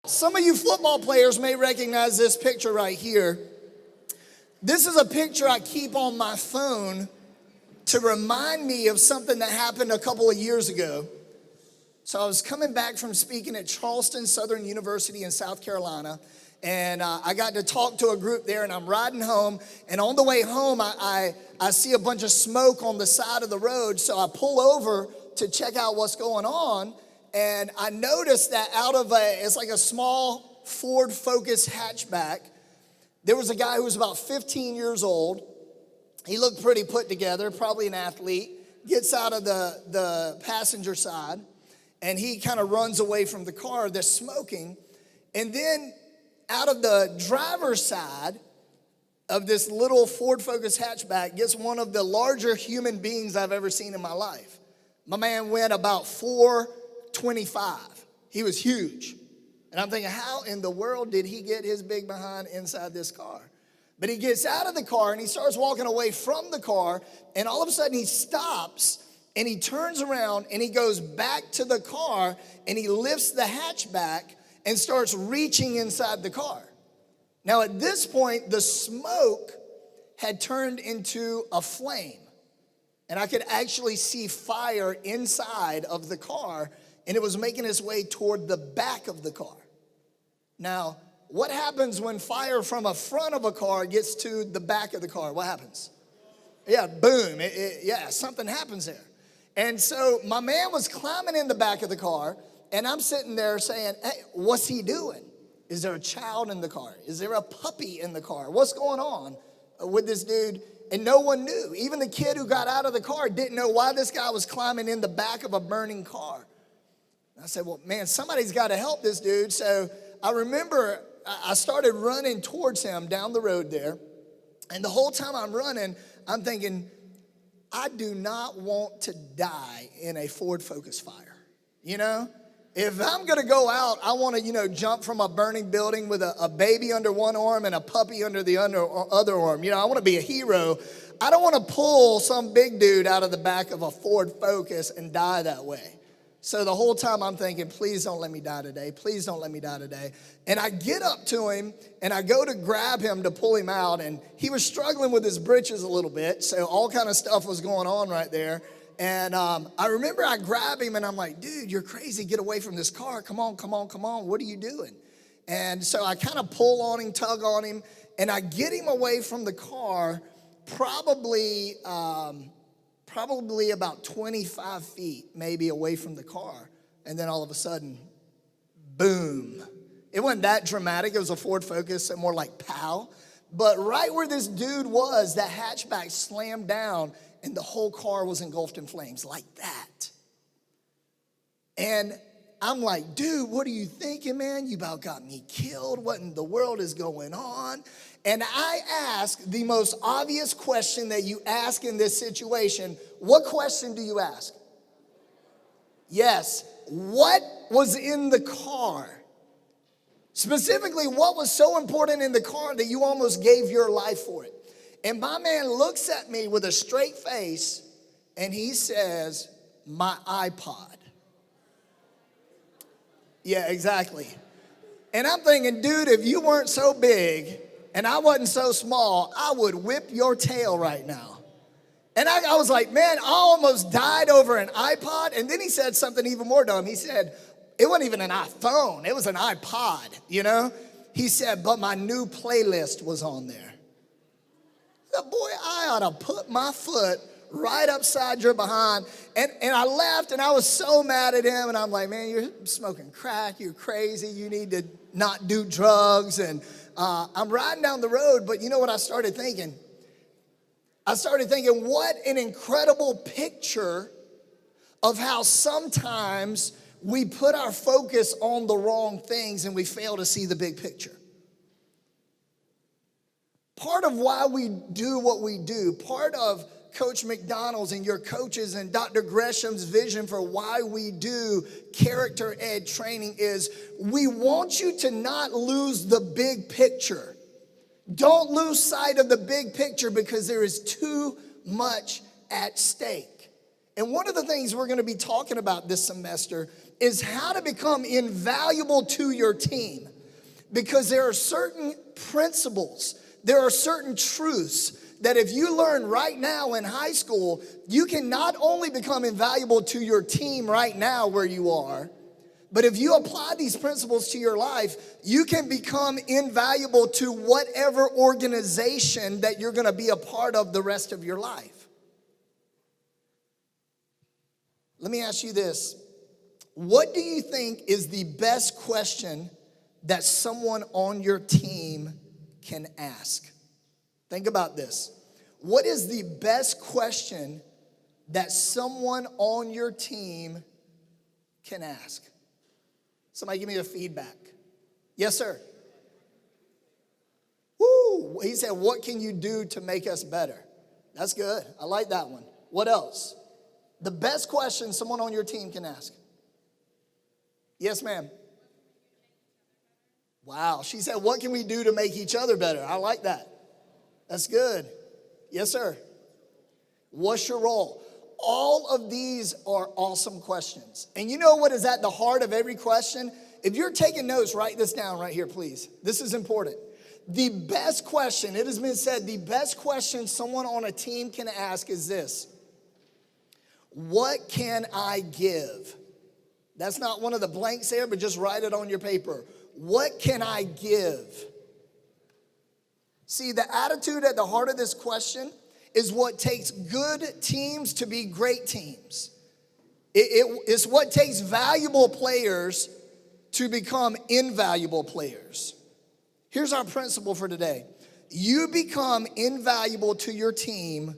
Some of you football players may recognize this picture right here. This is a picture I keep on my phone to remind me of something that happened a couple of years ago. So I was coming back from speaking at Charleston Southern University in South Carolina, and I got to talk to a group there, and I'm riding home, and on the way home, I see a bunch of smoke on the side of the road, so I pull over to check out what's going on, and I noticed that it's like a small Ford Focus hatchback, there was a guy who was about 15 years old. He looked pretty put together, probably an athlete, gets out of the passenger side, and he kind of runs away from the car that's smoking. And then out of the driver's side of this little Ford Focus hatchback gets one of the larger human beings I've ever seen in my life. My man went about 4'25". He was huge. And I'm thinking, how in the world did he get his big behind inside this car? But he gets out of the car and he starts walking away from the car, and all of a sudden he stops and he turns around and he goes back to the car and he lifts the hatchback and starts reaching inside the car. Now at this point, the smoke had turned into a flame, and I could actually see fire inside of the car, and it was making its way toward the back of the car. Now, what happens when fire from a front of a car gets to the back of the car? What happens? Yeah, boom. Something happens there. And so my man was climbing in the back of the car, and I'm sitting there saying, hey, what's he doing? Is there a child in the car? Is there a puppy in the car? What's going on with this dude? And no one knew. Even the kid who got out of the car didn't know why this guy was climbing in the back of a burning car. And I said, well, man, somebody's got to help this dude. So I remember I started running towards him down the road there. And the whole time I'm running, I'm thinking, I do not want to die in a Ford Focus fire. You know, if I'm going to go out, I want to, jump from a burning building with a baby under one arm and a puppy under the other arm. I want to be a hero. I don't want to pull some big dude out of the back of a Ford Focus and die that way. So the whole time I'm thinking, please don't let me die today. Please don't let me die today. And I get up to him and I go to grab him to pull him out. And he was struggling with his britches a little bit. So all kind of stuff was going on right there. And I remember I grab him and I'm like, dude, you're crazy. Get away from this car. Come on, come on, come on. What are you doing? And so I kind of pull on him, tug on him, and I get him away from the car probably about 25 feet maybe away from the car. And then all of a sudden, boom. It wasn't that dramatic. It was a Ford Focus, so more like pow. But right where this dude was, that hatchback slammed down and the whole car was engulfed in flames like that. And I'm like, dude, what are you thinking, man? You about got me killed. What in the world is going on? And I ask the most obvious question that you ask in this situation. What question do you ask? Yes. What was in the car? Specifically, what was so important in the car that you almost gave your life for it? And my man looks at me with a straight face and he says, my iPod. Yeah, exactly. And I'm thinking, dude, if you weren't so big and I wasn't so small, I would whip your tail right now. And I was like, man, I almost died over an iPod. And then he said something even more dumb. He said, it wasn't even an iPhone. It was an iPod, He said, but my new playlist was on there. Boy, I ought to put my foot right upside your behind. And I laughed and I was so mad at him. And I'm like, man, you're smoking crack. You're crazy. You need to not do drugs. And I'm riding down the road. But you know what I started thinking? I started thinking, what an incredible picture of how sometimes we put our focus on the wrong things and we fail to see the big picture. Part of why we do what we do, part of Coach McDonald's and your coaches and Dr. Gresham's vision for why we do character ed training is we want you to not lose the big picture. Don't lose sight of the big picture because there is too much at stake. And one of the things we're going to be talking about this semester is how to become invaluable to your team, because there are certain principles, there are certain truths that if you learn right now in high school, you can not only become invaluable to your team right now where you are, but if you apply these principles to your life, you can become invaluable to whatever organization that you're going to be a part of the rest of your life. Let me ask you this. What do you think is the best question that someone on your team can ask? Think about this. What is the best question that someone on your team can ask? Somebody give me the feedback. Yes, sir. Woo! He said, what can you do to make us better? That's good. I like that one. What else? The best question someone on your team can ask. Yes, ma'am. Wow. She said, what can we do to make each other better? I like that. That's good. Yes, sir. What's your role? All of these are awesome questions. And you know what is at the heart of every question? If you're taking notes, write this down right here, please. This is important. The best question, it has been said, the best question someone on a team can ask is this: what can I give? That's not one of the blanks there, but just write it on your paper. What can I give? See, the attitude at the heart of this question is what takes good teams to be great teams. It's what takes valuable players to become invaluable players. Here's our principle for today. You become invaluable to your team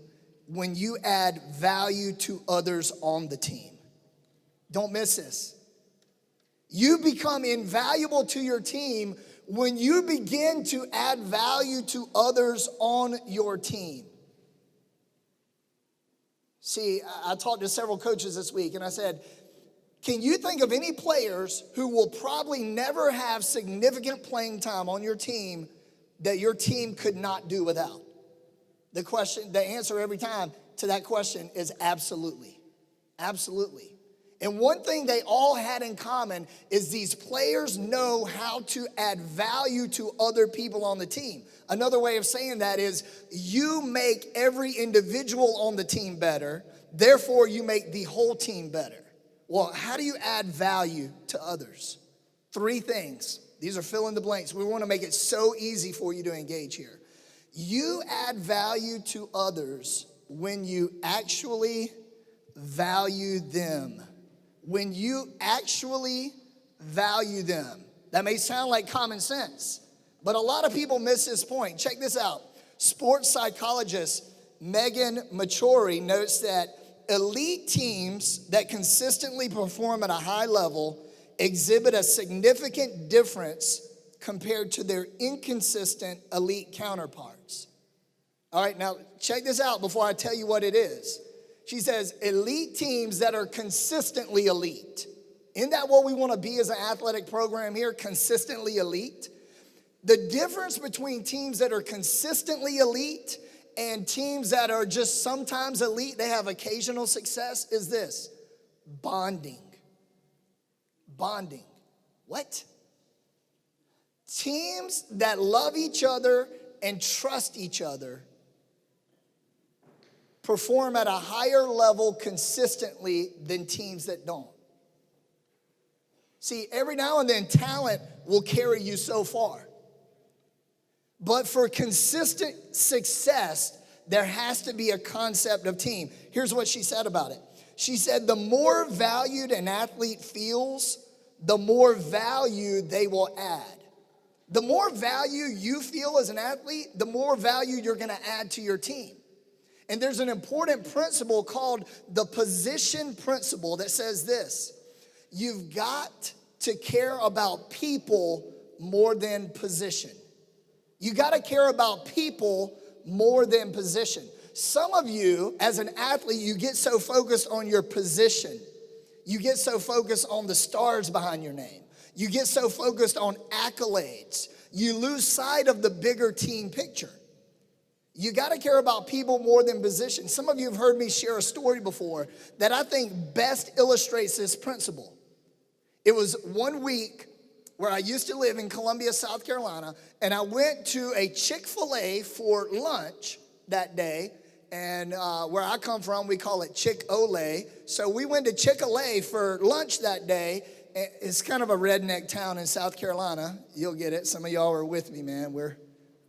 when you add value to others on the team. Don't miss this. You become invaluable to your team when you begin to add value to others on your team. See, I talked to several coaches this week and I said, can you think of any players who will probably never have significant playing time on your team that your team could not do without? The answer every time to that question is absolutely. Absolutely. And one thing they all had in common is these players know how to add value to other people on the team. Another way of saying that is you make every individual on the team better, therefore you make the whole team better. Well, how do you add value to others? 3 things. These are fill in the blanks. We want to make it so easy for you to engage here. You add value to others when you actually value them. When you actually value them. That may sound like common sense, but a lot of people miss this point. Check this out. Sports psychologist Megan Machori notes that elite teams that consistently perform at a high level exhibit a significant difference compared to their inconsistent elite counterparts. All right, now check this out before I tell you what it is. She says, elite teams that are consistently elite. Isn't that what we want to be as an athletic program here? Consistently elite. The difference between teams that are consistently elite and teams that are just sometimes elite, they have occasional success, is this: bonding. Bonding. What? Teams that love each other and trust each other perform at a higher level consistently than teams that don't. See, every now and then talent will carry you so far. But for consistent success, there has to be a concept of team. Here's what she said about it. She said, the more valued an athlete feels, the more value they will add. The more value you feel as an athlete, the more value you're going to add to your team. And there's an important principle called the position principle that says this: you've got to care about people more than position. You got to care about people more than position. Some of you, as an athlete, you get so focused on your position. You get so focused on the stars behind your name. You get so focused on accolades. You lose sight of the bigger team picture. You got to care about people more than position. Some of you have heard me share a story before that I think best illustrates this principle. It was one week where I used to live in Columbia, South Carolina, and I went to a Chick-fil-A for lunch that day. And where I come from, we call it Chick-O-Lay. So we went to Chick-fil-A for lunch that day. It's kind of a redneck town in South Carolina. You'll get it. Some of y'all are with me, man. We're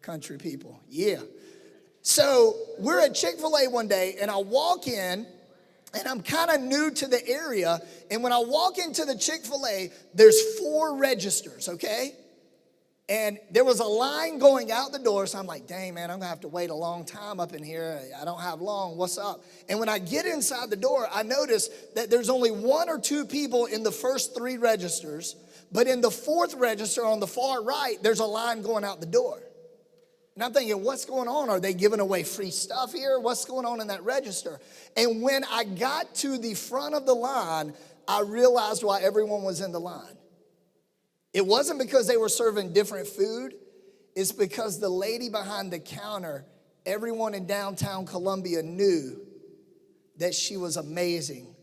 country people. Yeah. So we're at Chick-fil-A one day, and I walk in, and I'm kind of new to the area. And when I walk into the Chick-fil-A, there's 4 registers, okay? And there was a line going out the door, so I'm like, dang, man, I'm going to have to wait a long time up in here. I don't have long. What's up? And when I get inside the door, I notice that there's only 1 or 2 people in the first 3 registers, but in the 4th register on the far right, there's a line going out the door. And I'm thinking, what's going on? Are they giving away free stuff here? What's going on in that register? And when I got to the front of the line, I realized why everyone was in the line. It wasn't because they were serving different food. It's because the lady behind the counter, everyone in downtown Columbia knew that she was amazing.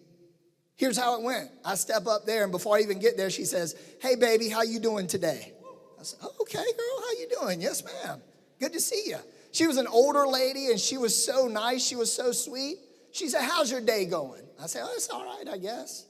Here's how it went. I step up there, and before I even get there, she says, hey, baby, how you doing today? I said, oh, okay, girl, how you doing? Yes, ma'am. Good to see you. She was an older lady, and she was so nice. She was so sweet. She said, how's your day going? I said, oh, it's all right, I guess.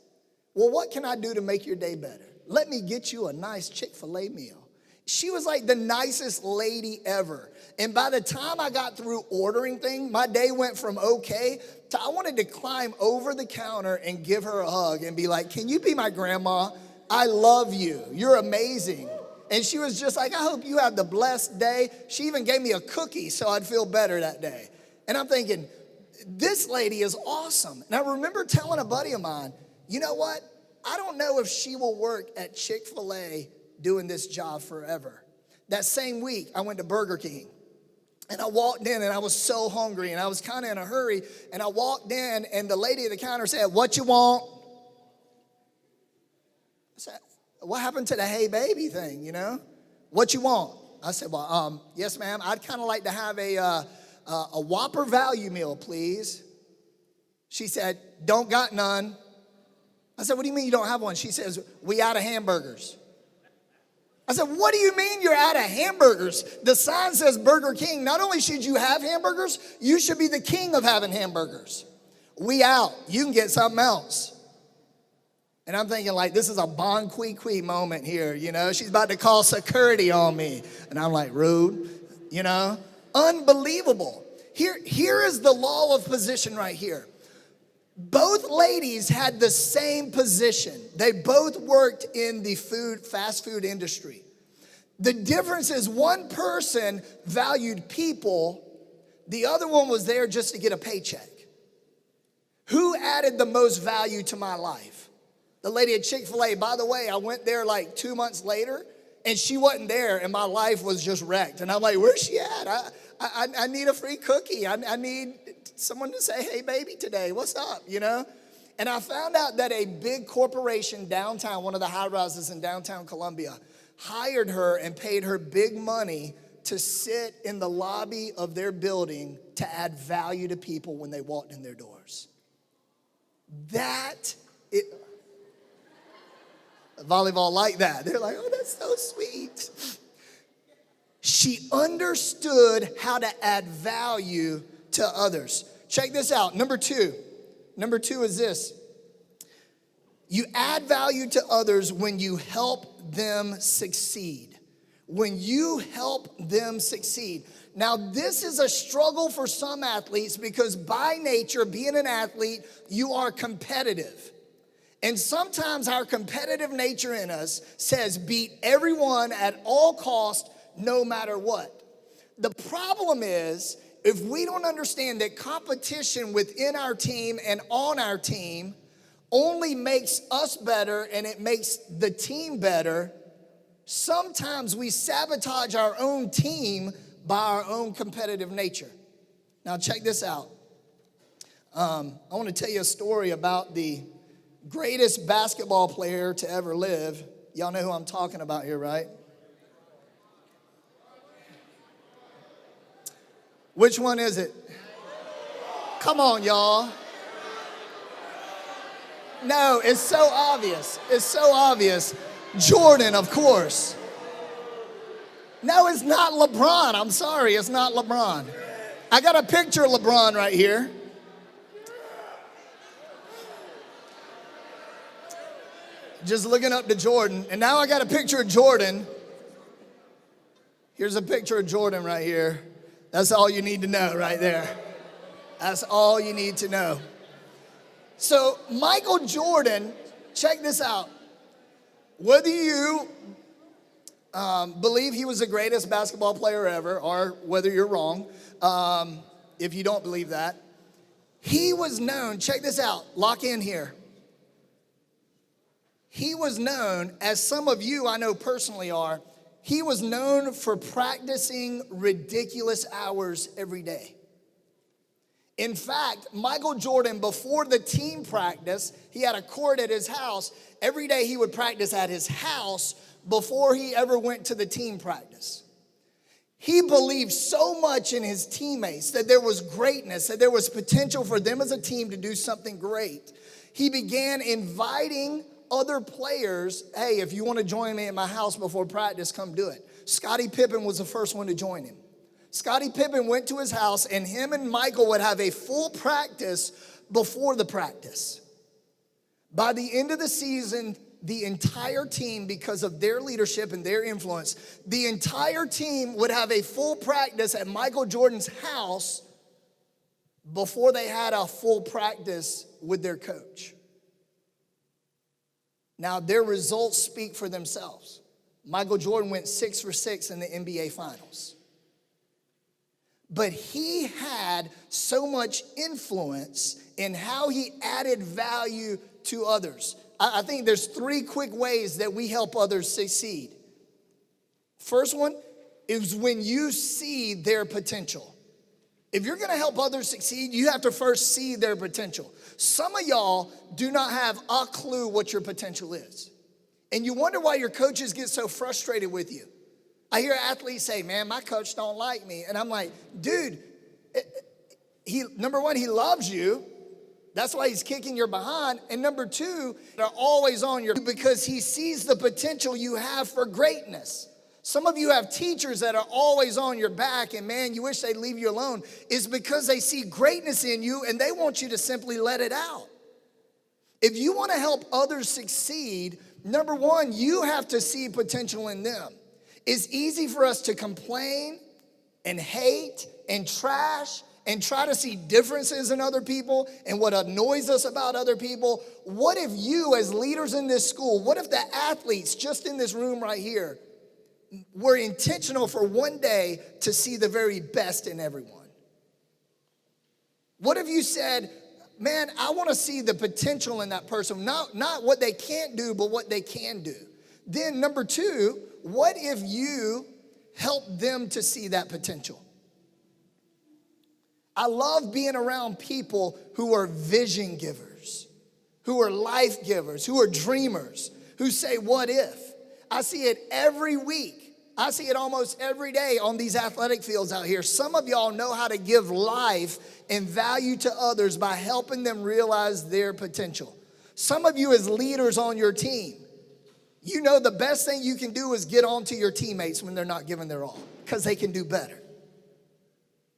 Well, what can I do to make your day better? Let me get you a nice Chick-fil-A meal. She was like the nicest lady ever. And by the time I got through ordering things, my day went from okay to I wanted to climb over the counter and give her a hug and be like, can you be my grandma? I love you. You're amazing. And she was just like, I hope you have the blessed day. She even gave me a cookie so I'd feel better that day. And I'm thinking, this lady is awesome. And I remember telling a buddy of mine, you know what? I don't know if she will work at Chick-fil-A doing this job forever. That same week, I went to Burger King. And I walked in, and I was so hungry, and I was kind of in a hurry. And I walked in, and the lady at the counter said, what you want? I said, what happened to the hey baby thing, you know? What you want? I said, well, yes, ma'am. I'd kind of like to have a Whopper value meal, please. She said, don't got none. I said, what do you mean you don't have one? She says, we out of hamburgers. I said, what do you mean you're out of hamburgers? The sign says Burger King. Not only should you have hamburgers, you should be the king of having hamburgers. We out. You can get something else. And I'm thinking like, this is a bon qui qui moment here, you know. She's about to call security on me. And I'm like, rude, you know. Unbelievable. Here is the law of position right here. Both ladies had the same position. They both worked in the fast food industry. The difference is one person valued people, the other one was there just to get a paycheck. Who added the most value to my life? The lady at Chick-fil-A. By the way, I went there like 2 months later, and she wasn't there, and my life was just wrecked. And I'm like, where's she at? I need a free cookie. I need someone to say, hey, baby, today, what's up, you know? And I found out that a big corporation downtown, one of the high rises in downtown Columbia, hired her and paid her big money to sit in the lobby of their building to add value to people when they walked in their doors. Volleyball like that. They're like, oh, that's so sweet. She understood how to add value to others. Check this out. Number two is this. You add value to others when you help them succeed. When you help them succeed. Now, this is a struggle for some athletes because by nature, being an athlete, you are competitive. And sometimes our competitive nature in us says beat everyone at all costs, no matter what. The problem is, if we don't understand that competition within our team and on our team only makes us better and it makes the team better, sometimes we sabotage our own team by our own competitive nature. Now check this out. I want to tell you a story about the greatest basketball player to ever live. Y'all know who I'm talking about here, right? Which one is it? Come on, y'all. No, it's so obvious. It's so obvious. Jordan, of course. No, it's not LeBron. I'm sorry, it's not LeBron. I got a picture of LeBron right here. Just looking up to Jordan. And now I got a picture of Jordan. Here's a picture of Jordan right here. That's all you need to know right there. That's all you need to know. So Michael Jordan, check this out. Whether you believe he was the greatest basketball player ever, or whether you're wrong, if you don't believe that, he was known, check this out, lock in here. He was known, as some of you I know personally are, he was known for practicing ridiculous hours every day. In fact, Michael Jordan, before the team practice, he had a court at his house. Every day he would practice at his house before he ever went to the team practice. He believed so much in his teammates that there was greatness, that there was potential for them as a team to do something great. He began inviting other players, hey, if you want to join me at my house before practice, come do it. Scottie Pippen was the first one to join him. Scottie Pippen went to his house, and him and Michael would have a full practice before the practice. By the end of the season, the entire team, because of their leadership and their influence, the entire team would have a full practice at Michael Jordan's house before they had a full practice with their coach. Now, their results speak for themselves. Michael Jordan went 6 for 6 in the NBA Finals. But he had so much influence in how he added value to others. I think there's 3 quick ways that we help others succeed. First one is when you see their potential. If you're going to help others succeed, you have to first see their potential. Some of y'all do not have a clue what your potential is. And you wonder why your coaches get so frustrated with you. I hear athletes say, man, my coach don't like me. And I'm like, dude, number one, he loves you. That's why he's kicking your behind. And number 2, they're always on your, because he sees the potential you have for greatness. Some of you have teachers that are always on your back, and man, you wish they'd leave you alone. It's because they see greatness in you and they want you to simply let it out. If you want to help others succeed, number 1, you have to see potential in them. It's easy for us to complain and hate and trash and try to see differences in other people and what annoys us about other people. What if you, as leaders in this school, what if the athletes just in this room right here were intentional for one day to see the very best in everyone? What if you said, man, I want to see the potential in that person, not what they can't do, but what they can do. Then number 2, what if you help them to see that potential? I love being around people who are vision givers, who are life givers, who are dreamers, who say, what if? I see it every week. I see it almost every day on these athletic fields out here. Some of y'all know how to give life and value to others by helping them realize their potential. Some of you as leaders on your team, you know the best thing you can do is get on to your teammates when they're not giving their all, because they can do better.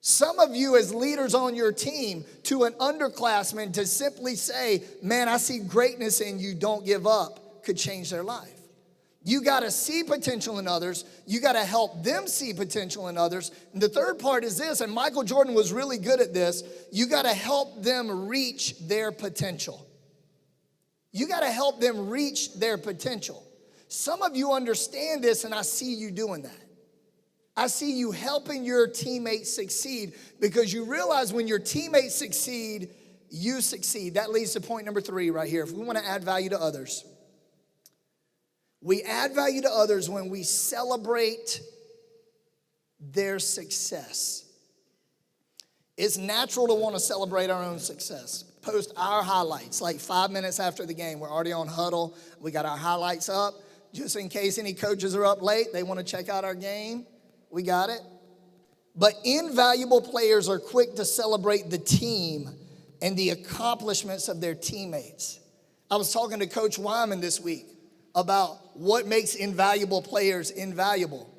Some of you as leaders on your team, to an underclassman, to simply say, man, I see greatness in you, don't give up, could change their life. You got to see potential in others. You got to help them see potential in others. And the third part is this, and Michael Jordan was really good at this. You got to help them reach their potential. You got to help them reach their potential. Some of you understand this, and I see you doing that. I see you helping your teammates succeed, because you realize when your teammates succeed, you succeed. That leads to point number 3 right here. If we want to add value to others, we add value to others when we celebrate their success. It's natural to want to celebrate our own success. Post our highlights, like 5 minutes after the game. We're already on huddle. We got our highlights up. Just in case any coaches are up late, they want to check out our game. We got it. But invaluable players are quick to celebrate the team and the accomplishments of their teammates. I was talking to Coach Wyman this week about what makes invaluable players invaluable.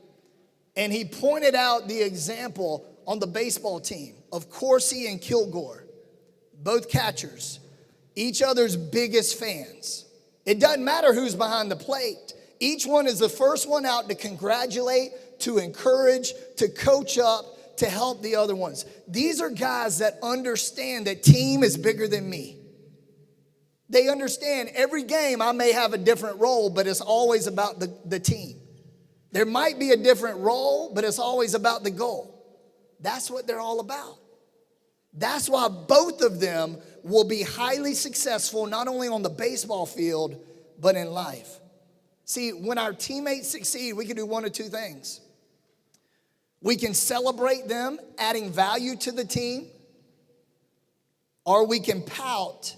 And he pointed out the example on the baseball team of Corsi and Kilgore, both catchers, each other's biggest fans. It doesn't matter who's behind the plate. Each one is the first one out to congratulate, to encourage, to coach up, to help the other ones. These are guys that understand that team is bigger than me. They understand every game I may have a different role, but it's always about the team. There might be a different role, but it's always about the goal. That's what they're all about. That's why both of them will be highly successful, not only on the baseball field, but in life. See, when our teammates succeed, we can do one of two things. We can celebrate them, adding value to the team, or we can pout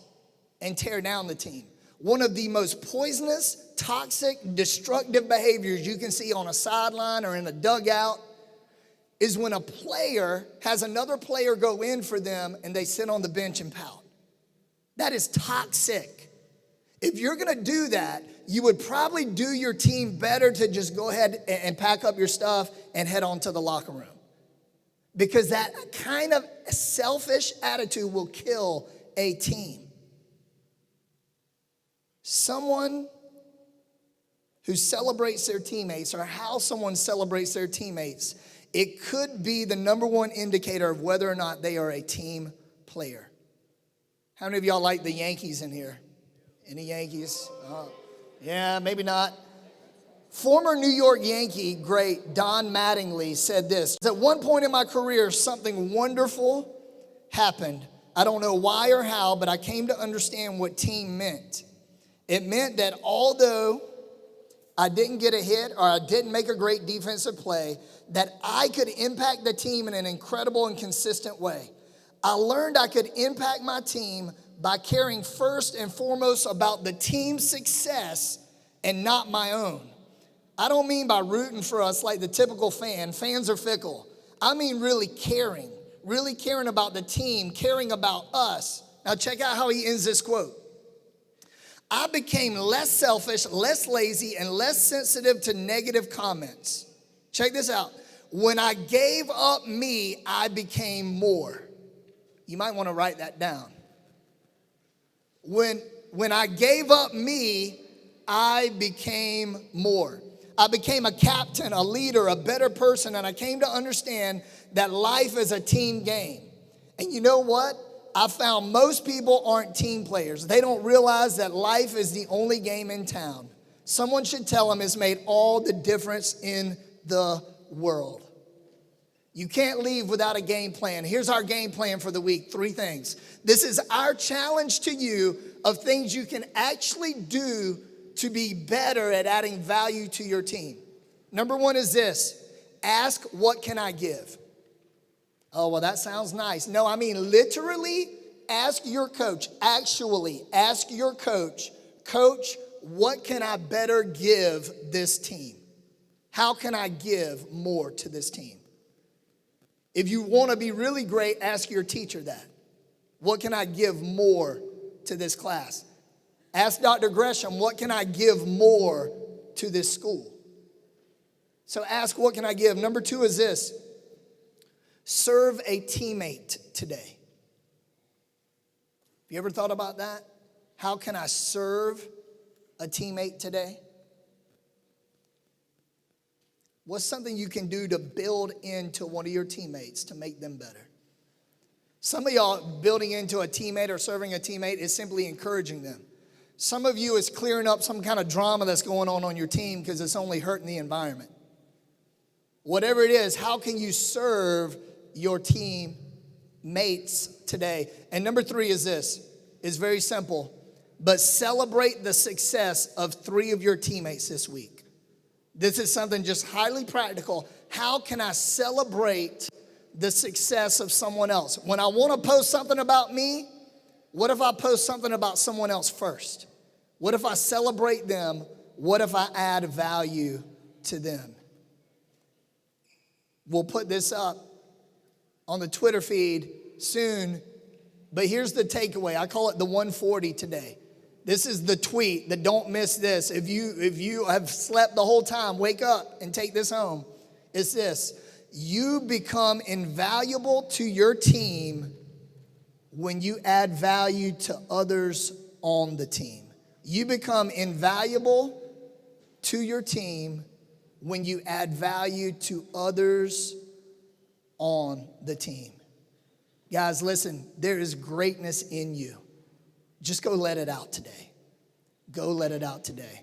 and tear down the team. One of the most poisonous, toxic, destructive behaviors you can see on a sideline or in a dugout is when a player has another player go in for them and they sit on the bench and pout. That is toxic. If you're gonna do that, you would probably do your team better to just go ahead and pack up your stuff and head on to the locker room. Because that kind of selfish attitude will kill a team. Someone who celebrates their teammates, or how someone celebrates their teammates, it could be the number one indicator of whether or not they are a team player. How many of y'all like the Yankees in here? Any Yankees? Yeah, maybe not. Former New York Yankee great Don Mattingly said this: at one point in my career, something wonderful happened. I don't know why or how, but I came to understand what team meant. It meant that although I didn't get a hit or I didn't make a great defensive play, that I could impact the team in an incredible and consistent way. I learned I could impact my team by caring first and foremost about the team's success and not my own. I don't mean by rooting for us like the typical fan. Fans are fickle. I mean really caring about the team, caring about us. Now check out how he ends this quote. I became less selfish, less lazy, and less sensitive to negative comments. Check this out. When I gave up me, I became more. You might want to write that down. When I gave up me, I became more. I became a captain, a leader, a better person, and I came to understand that life is a team game. And you know what? I found most people aren't team players. They don't realize that life is the only game in town. Someone should tell them it's made all the difference in the world. You can't leave without a game plan. Here's our game plan for the week. 3 things. This is our challenge to you of things you can actually do to be better at adding value to your team. Number 1 is this: ask, what can I give? Oh, well, that sounds nice. No, I mean literally ask your coach. Actually, ask your coach, Coach, what can I better give this team? How can I give more to this team? If you want to be really great, ask your teacher that. What can I give more to this class? Ask Dr. Gresham, what can I give more to this school? So ask, what can I give? Number 2 is this: serve a teammate today. Have you ever thought about that? How can I serve a teammate today? What's something you can do to build into one of your teammates to make them better? Some of y'all, building into a teammate or serving a teammate is simply encouraging them. Some of you is clearing up some kind of drama that's going on your team because it's only hurting the environment. Whatever it is, how can you serve your teammates today? And number 3 is this. It's very simple, but celebrate the success of 3 of your teammates this week. This is something just highly practical. How can I celebrate the success of someone else? When I want to post something about me, what if I post something about someone else first? What if I celebrate them? What if I add value to them? We'll put this up on the Twitter feed soon, but here's the takeaway. I call it the 140 today. This is the tweet that don't miss this. If you have slept the whole time, wake up and take this home. It's this. You become invaluable to your team when you add value to others on the team. You become invaluable to your team when you add value to others on the team. Guys, listen, there is greatness in you. Just go let it out today. Go let it out today.